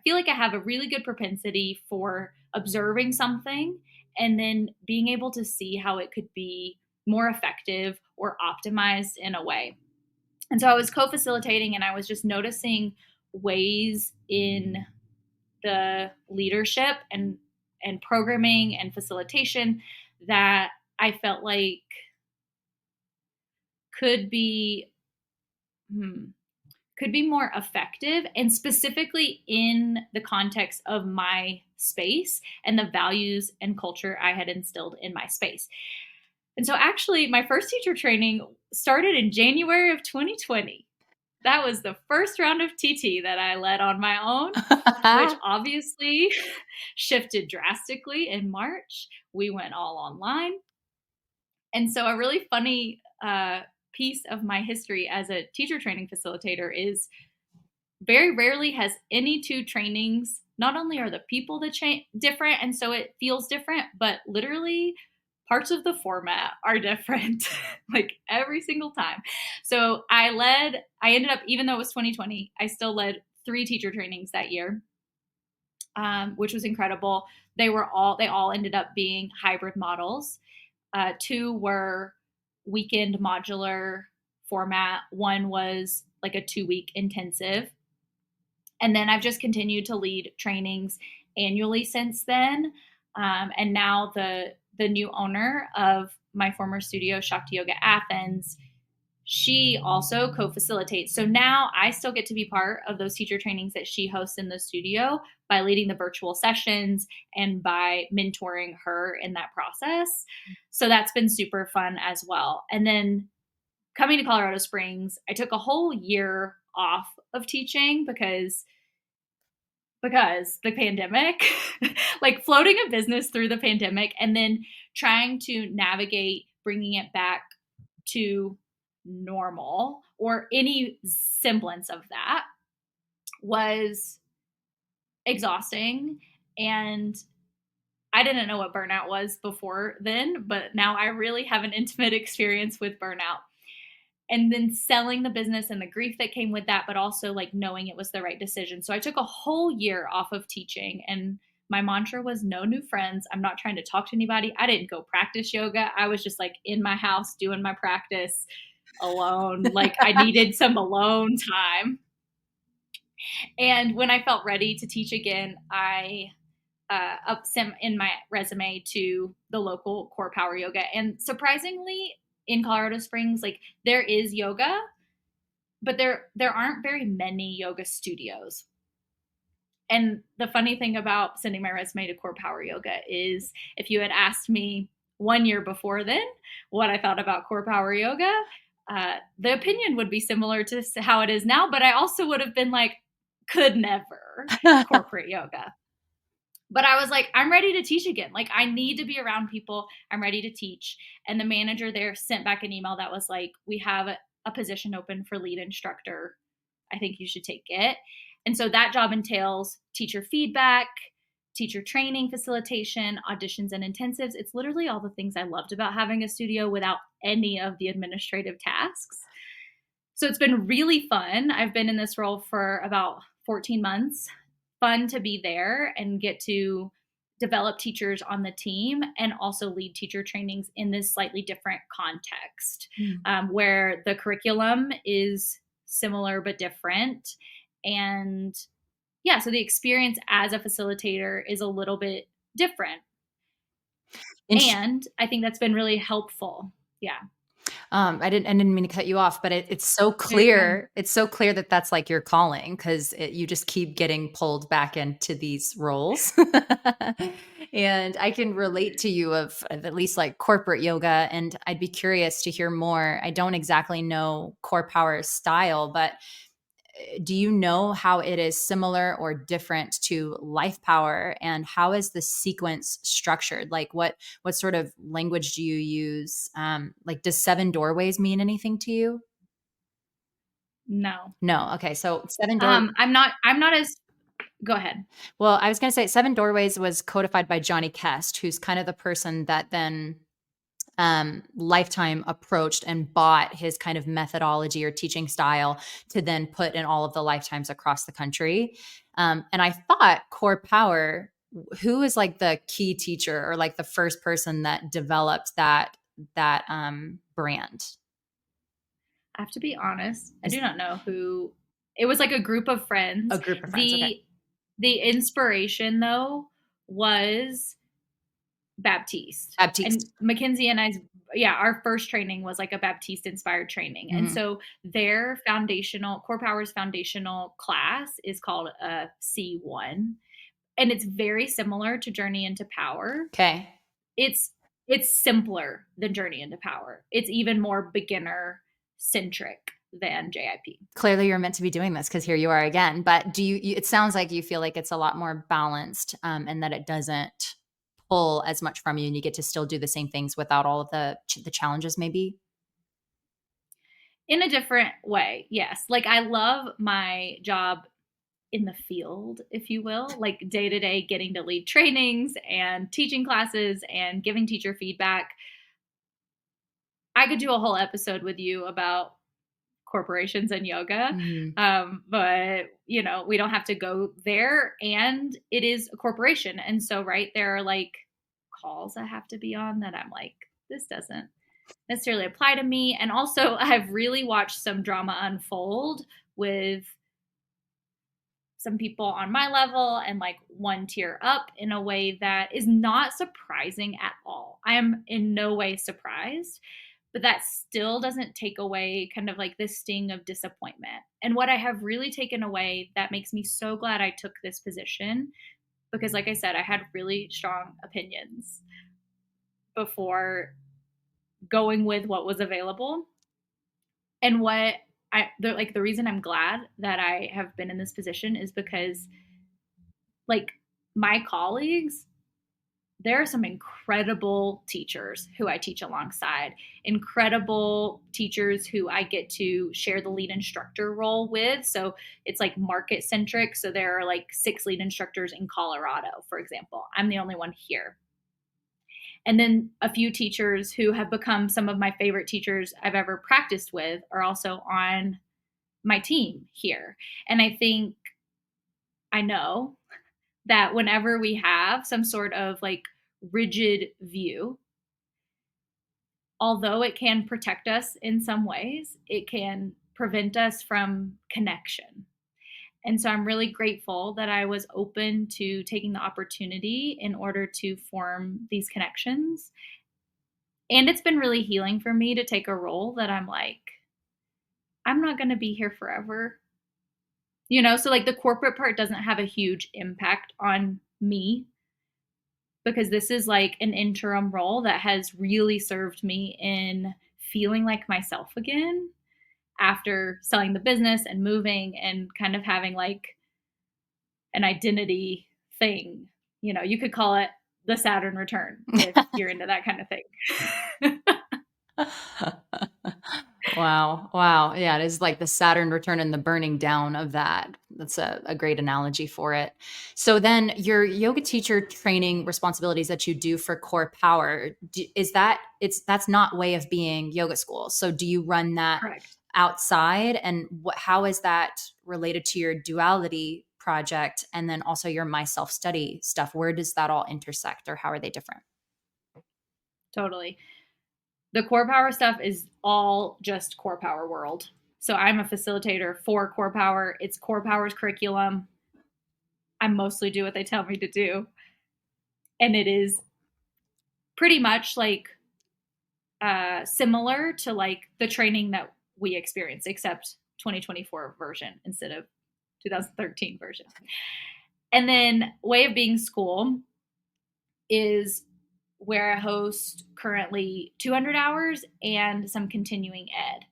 feel like I have a really good propensity for observing something and then being able to see how it could be more effective or optimized in a way. And so I was co-facilitating, and I was just noticing ways in the leadership and programming and facilitation that I felt like could be hmm, could be more effective, and specifically in the context of my space and the values and culture I had instilled in my space. And so actually my first teacher training started in January of 2020. That was the first round of TT that I led on my own, which obviously shifted drastically in March. We went all online. And so a really funny piece of my history as a teacher training facilitator is very rarely has any two trainings, not only are the people different and so it feels different, but literally parts of the format are different like every single time. So I ended up, even though it was 2020, I still led 3 teacher trainings that year, which was incredible. They all ended up being hybrid models. 2 were weekend modular format. 1 was like a 2-week intensive. And then I've just continued to lead trainings annually since then. And now the new owner of my former studio, Shakti Yoga Athens, she also co-facilitates. So now I still get to be part of those teacher trainings that she hosts in the studio by leading the virtual sessions and by mentoring her in that process. So that's been super fun as well. And then coming to Colorado Springs, I took a whole year off of teaching because the pandemic, like floating a business through the pandemic and then trying to navigate bringing it back to normal or any semblance of that was exhausting. And I didn't know what burnout was before then, but now I really have an intimate experience with burnout. And then selling the business and the grief that came with that, but also like knowing it was the right decision. So I took a whole year off of teaching, and my mantra was no new friends. I'm not trying to talk to anybody. I didn't go practice yoga. I was just like in my house doing my practice alone. Like I needed some alone time. And when I felt ready to teach again, I sent in my resume to the local core power yoga. And surprisingly, in Colorado Springs, like there is yoga, but there aren't very many yoga studios. And the funny thing about sending my resume to core power yoga is if you had asked me 1 year before then what I thought about core power yoga, the opinion would be similar to how it is now, but I also would have been like, could never corporate yoga. But I was like, I'm ready to teach again. Like, I need to be around people. I'm ready to teach. And the manager there sent back an email that was like, we have a position open for lead instructor. I think you should take it. And so that job entails teacher feedback, teacher training, facilitation, auditions, and intensives. It's literally all the things I loved about having a studio without any of the administrative tasks. So it's been really fun. I've been in this role for about 14 months. Fun to be there and get to develop teachers on the team and also lead teacher trainings in this slightly different context, where the curriculum is similar but different. And yeah, so the experience as a facilitator is a little bit different. And I think that's been really helpful. Yeah. I didn't mean to cut you off, but it's so clear. It's so clear that that's like your calling because you just keep getting pulled back into these roles. And I can relate to you of at least like corporate yoga. And I'd be curious to hear more. I don't exactly know Core Power's style, but do you know how it is similar or different to Life Power, and how is the sequence structured? Like what sort of language do you use? Like does 7 doorways mean anything to you? No. Okay. So 7 doorways. I'm not as, go ahead. Well, I was going to say 7 doorways was codified by Johnny Kest, who's kind of the person that then Lifetime approached and bought his kind of methodology or teaching style to then put in all of the lifetimes across the country. And I thought Core Power, who is like the key teacher or like the first person that developed that brand? I have to be honest. I do not know who. It was like a group of friends. A group of friends. Okay. The inspiration though was Baptiste. And MAKENZIE and our first training was like a Baptiste inspired training. And so their Core Power's foundational class is called a C1. And it's very similar to Journey into Power. Okay. It's simpler than Journey into Power. It's even more beginner centric than JIP. Clearly you're meant to be doing this because here you are again. But it sounds like you feel like it's a lot more balanced, and that it doesn't pull as much from you and you get to still do the same things without all of the challenges maybe? In a different way, yes. Like I love my job in the field, if you will, like day to day getting to lead trainings and teaching classes and giving teacher feedback. I could do a whole episode with you about corporations and yoga. Mhm. But we don't have to go there. And it is a corporation. And so, right, there are like calls I have to be on that I'm like, this doesn't necessarily apply to me. And also, I've really watched some drama unfold with some people on my level and like one tier up in a way that is not surprising at all. I am in no way surprised, but that still doesn't take away kind of like this sting of disappointment. And what I have really taken away that makes me so glad I took this position, because like I said, I had really strong opinions before going with what was available. And what the reason I'm glad that I have been in this position is because like my colleagues, there are some incredible teachers who I teach alongside, incredible teachers who I get to share the lead instructor role with. So it's like market centric. So there are like 6 lead instructors in Colorado, for example. I'm the only one here. And then a few teachers who have become some of my favorite teachers I've ever practiced with are also on my team here. And I know that whenever we have some sort of like rigid view, although it can protect us in some ways, it can prevent us from connection. And so I'm really grateful that I was open to taking the opportunity in order to form these connections. And it's been really healing for me to take a role that I'm like, I'm not going to be here forever. So like the corporate part doesn't have a huge impact on me because this is like an interim role that has really served me in feeling like myself again after selling the business and moving and kind of having like an identity thing. You could call it the Saturn return if you're into that kind of thing. Wow. Wow. Yeah, it is like the Saturn return and the burning down of that. That's a great analogy for it. So then your yoga teacher training responsibilities that you do for Core Power, that's not Way of Being yoga school. So do you run that Correct. outside, and how is that related to your duality project and then also your my self study stuff? Where does that all intersect, or how are they different? Totally. The Core Power stuff is all just Core Power world. So I'm a facilitator for Core Power. It's Core Power's curriculum. I mostly do what they tell me to do. And it is pretty much like similar to like the training that we experience, except 2024 version instead of 2013 version. And then Way of Being School is where I host currently 200 hours and some continuing ed.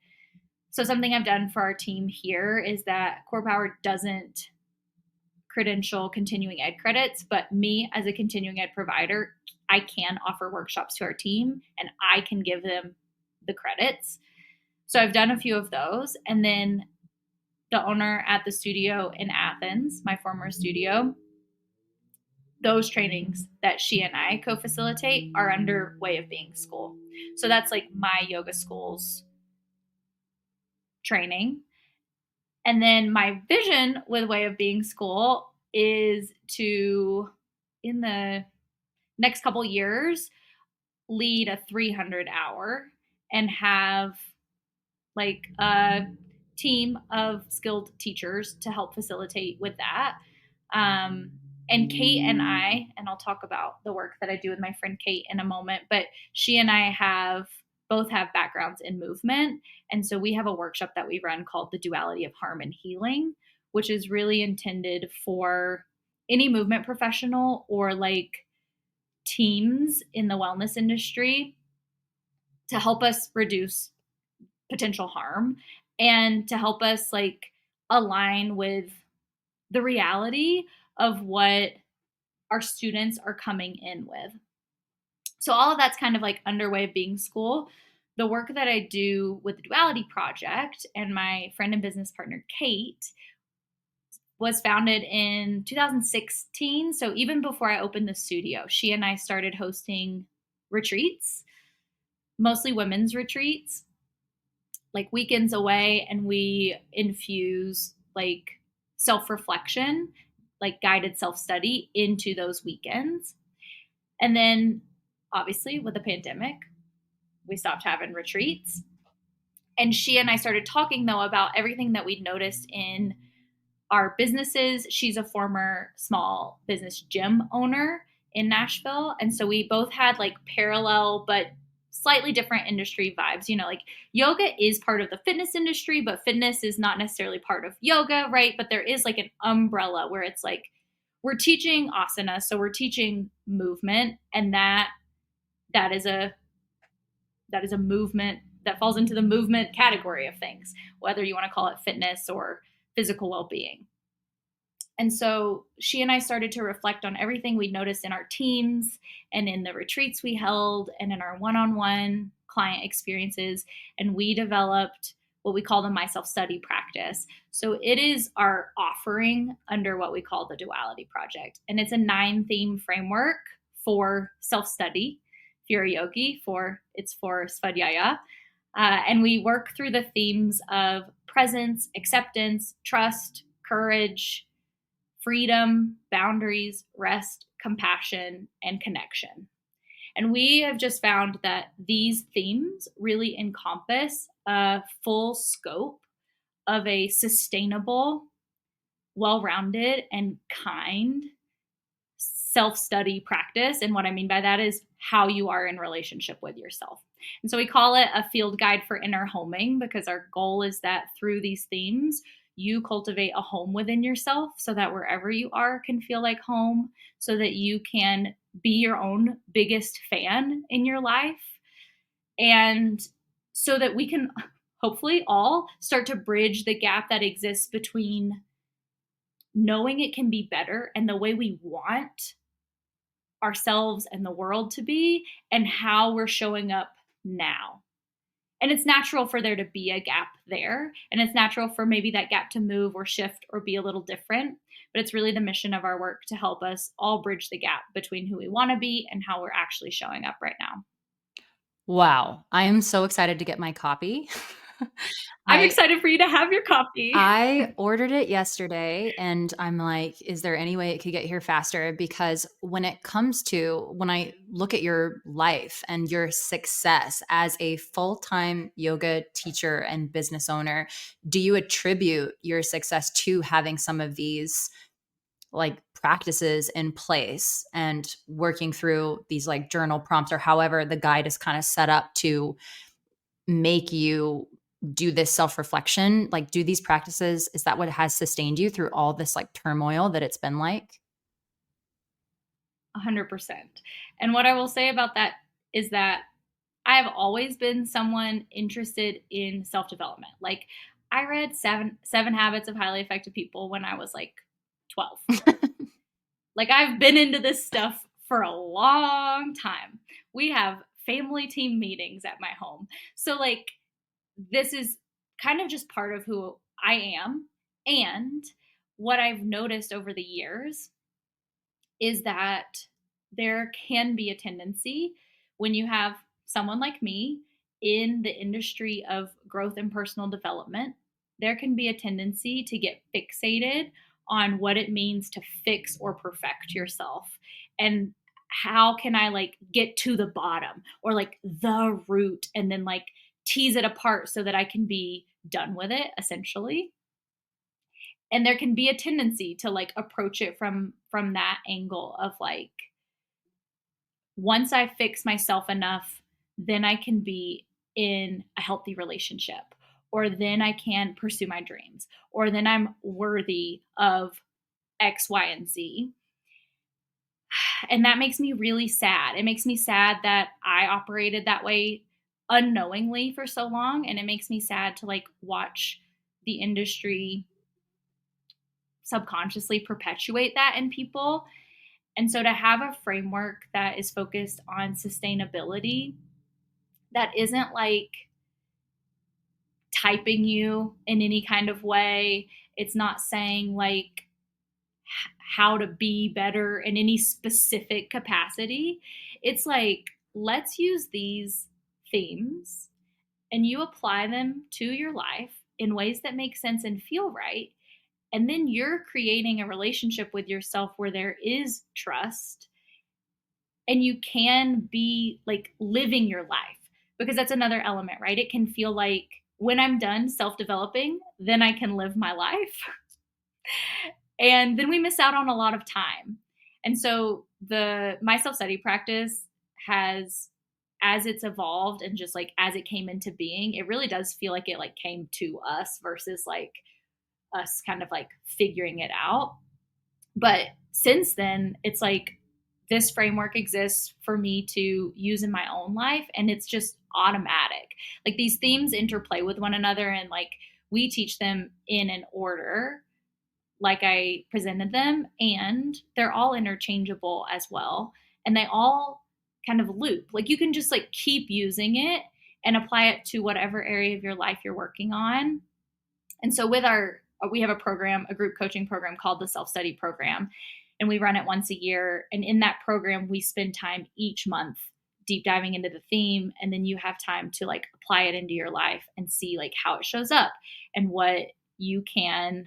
So something I've done for our team here is that Core Power doesn't credential continuing ed credits, but me as a continuing ed provider, I can offer workshops to our team and I can give them the credits. So I've done a few of those. And then the owner at the studio in Athens, my former studio, those trainings that she and I co facilitate are under Way of Being School. So that's like my yoga school's training. And then my vision with Way of Being School is to, in the next couple years, lead a 300 hour and have like a team of skilled teachers to help facilitate with that. And Kate and I, and I'll talk about the work that I do with my friend Kate in a moment, but she and I both have backgrounds in movement. And so we have a workshop that we run called The Duality of Harm and Healing, which is really intended for any movement professional or like teams in the wellness industry to help us reduce potential harm and to help us like align with the reality of what our students are coming in with. So all of that's kind of like under Way of Being School. the work that I do with the Duality Project and my friend and business partner, Kate, was founded in 2016. So even before I opened the studio, she and I started hosting retreats, mostly women's retreats, like weekends away, and we infuse like self reflection, like guided self study into those weekends. And then obviously with the pandemic, we stopped having retreats. And she and I started talking though about everything that we'd noticed in our businesses. She's a former small business gym owner in Nashville. And so we both had like parallel but slightly different industry vibes. You know, like yoga is part of the fitness industry, but fitness is not necessarily part of yoga, right? But there is like an umbrella where it's like we're teaching asana, so we're teaching movement, and that is a that is a movement that falls into the movement category of things, whether you want to call it fitness or physical well-being. And so she and I started to reflect on everything we'd noticed in our teams and in the retreats we held and in our one on one client experiences. And we developed what we call the My Self Study practice. So it is our offering under what we call the Duality Project. And it's a 9-theme framework for self study. If you're a yogi, it's for Svadhyaya. And we work through the themes of presence, acceptance, trust, courage, freedom, boundaries, rest, compassion, and connection. And we have just found that these themes really encompass a full scope of a sustainable, well rounded, and kind self study practice. And what I mean by that is how you are in relationship with yourself. And so we call it a field guide for inner homing because our goal is that through these themes, you cultivate a home within yourself so that wherever you are can feel like home, so that you can be your own biggest fan in your life. And so that we can hopefully all start to bridge the gap that exists between knowing it can be better and the way we want ourselves and the world to be and how we're showing up now. And it's natural for there to be a gap there. And it's natural for maybe that gap to move or shift or be a little different. But it's really the mission of our work to help us all bridge the gap between who we want to be and how we're actually showing up right now. Wow. I am so excited to get my copy. I'm I excited for you to have your copy. I ordered it yesterday and I'm like, is there any way it could get here faster? Because when I look at your life and your success as a full-time yoga teacher and business owner, do you attribute your success to having some of these like practices in place and working through these like journal prompts or however the guide is kind of set up to make you do this self-reflection? Like, do these practices, is that what has sustained you through all this like turmoil that it's been like? 100%. And what I will say about that is that I have always been someone interested in self-development. Like I read seven Habits of Highly Effective People when I was like 12. Like I've been into this stuff for a long time. We have family team meetings at my home. So like this is kind of just part of who I am. And what I've noticed over the years is that there can be a tendency when you have someone like me in the industry of growth and personal development, there can be a tendency to get fixated on what it means to fix or perfect yourself. And how can I like get to the bottom or like the root and then like tease it apart so that I can be done with it essentially. And there can be a tendency to like approach it from that angle of like once I fix myself enough, then I can be in a healthy relationship, or then I can pursue my dreams, or then I'm worthy of X, Y, and Z. And that makes me really sad. It makes me sad that I operated that way unknowingly for so long. And it makes me sad to like watch the industry subconsciously perpetuate that in people. And so to have a framework that is focused on sustainability that isn't like typing you in any kind of way. It's not saying like how to be better in any specific capacity. It's like, let's use these themes and you apply them to your life in ways that make sense and feel right. And then you're creating a relationship with yourself where there is trust and you can be like living your life, because that's another element, right? It can feel like when I'm done self developing, then I can live my life. And then we miss out on a lot of time. And so my self-study practice has, as it's evolved and just like as it came into being, it really does feel like it like came to us versus like us kind of like figuring it out. But since then, it's like this framework exists for me to use in my own life, and it's just automatic. Like these themes interplay with one another, and like we teach them in an order like I presented them, and they're all interchangeable as well. And they all kind of loop. Like you can just like keep using it and apply it to whatever area of your life you're working on. And so we have a program, a group coaching program called the Self-Study Program, and we run it once a year. And in that program, we spend time each month deep diving into the theme, and then you have time to like apply it into your life and see like how it shows up and what you can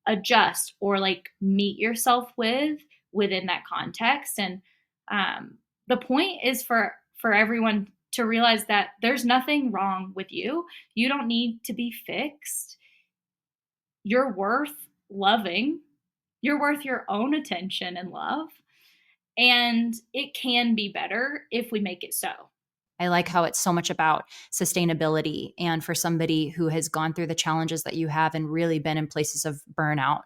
adjust or like meet yourself within that context. And the point is for everyone to realize that there's nothing wrong with you. You don't need to be fixed. You're worth loving. You're worth your own attention and love. And it can be better if we make it so. I like how it's so much about sustainability. And for somebody who has gone through the challenges that you have and really been in places of burnout,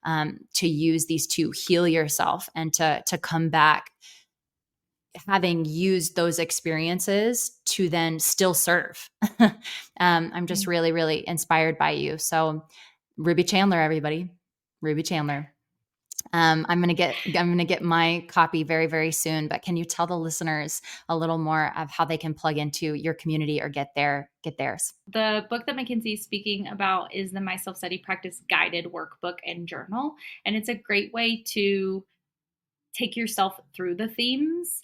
to use these to heal yourself and to come back, having used those experiences to then still serve. I'm just really, really inspired by you. So Ruby Chandler, everybody, Ruby Chandler. I'm gonna get my copy very, very soon. But can you tell the listeners a little more of how they can plug into your community or get theirs? The book that MAKENZIE is speaking about is the My Self-Study Practice Guided Workbook and Journal, and it's a great way to take yourself through the themes.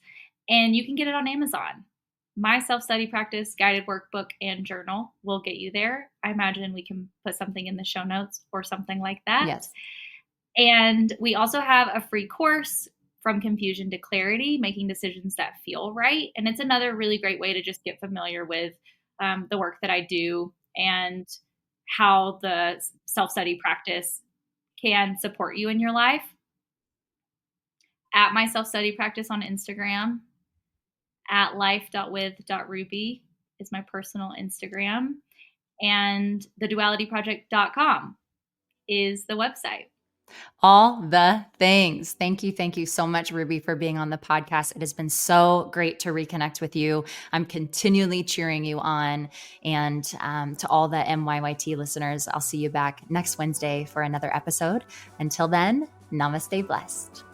And you can get it on Amazon. My Self-Study Practice Guided Workbook and Journal will get you there. I imagine we can put something in the show notes or something like that. Yes. And we also have a free course, From Confusion to Clarity, Making Decisions That Feel Right. And it's another really great way to just get familiar with the work that I do and how the self-study practice can support you in your life. At My Self-Study Practice on Instagram, at life.with.ruby is my personal Instagram, and thedualityproject.com is the website. All the things. Thank you so much, Ruby, for being on the podcast. It has been so great to reconnect with you. I'm continually cheering you on. And to all the MYYT listeners, I'll see you back next Wednesday for another episode. Until then, namaste blessed.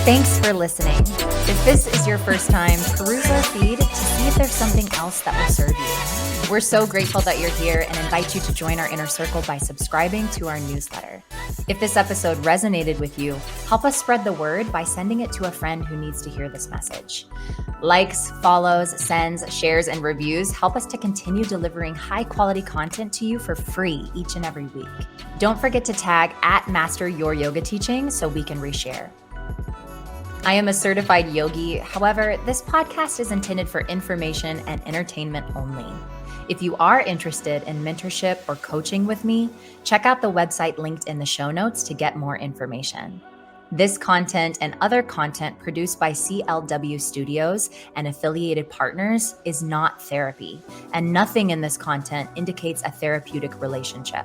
Thanks for listening. If this is your first time, peruse our feed to see if there's something else that will serve you. We're so grateful that you're here and invite you to join our inner circle by subscribing to our newsletter. If this episode resonated with you, help us spread the word by sending it to a friend who needs to hear this message. Likes, follows, sends, shares, and reviews help us to continue delivering high-quality content to you for free each and every week. Don't forget to tag @MasterYourYogaTeaching so we can reshare. I am a certified yogi. However, this podcast is intended for information and entertainment only. If you are interested in mentorship or coaching with me, check out the website linked in the show notes to get more information. This content and other content produced by CLW Studios and affiliated partners is not therapy, and nothing in this content indicates a therapeutic relationship.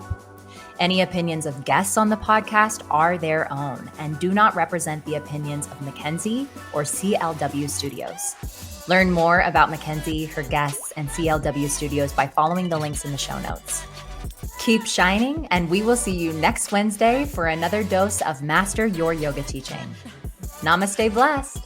Any opinions of guests on the podcast are their own and do not represent the opinions of MAKENZIE or CLW Studios. Learn more about MAKENZIE, her guests, and CLW Studios by following the links in the show notes. Keep shining, and we will see you next Wednesday for another dose of Master Your Yoga Teaching. Namaste blessed.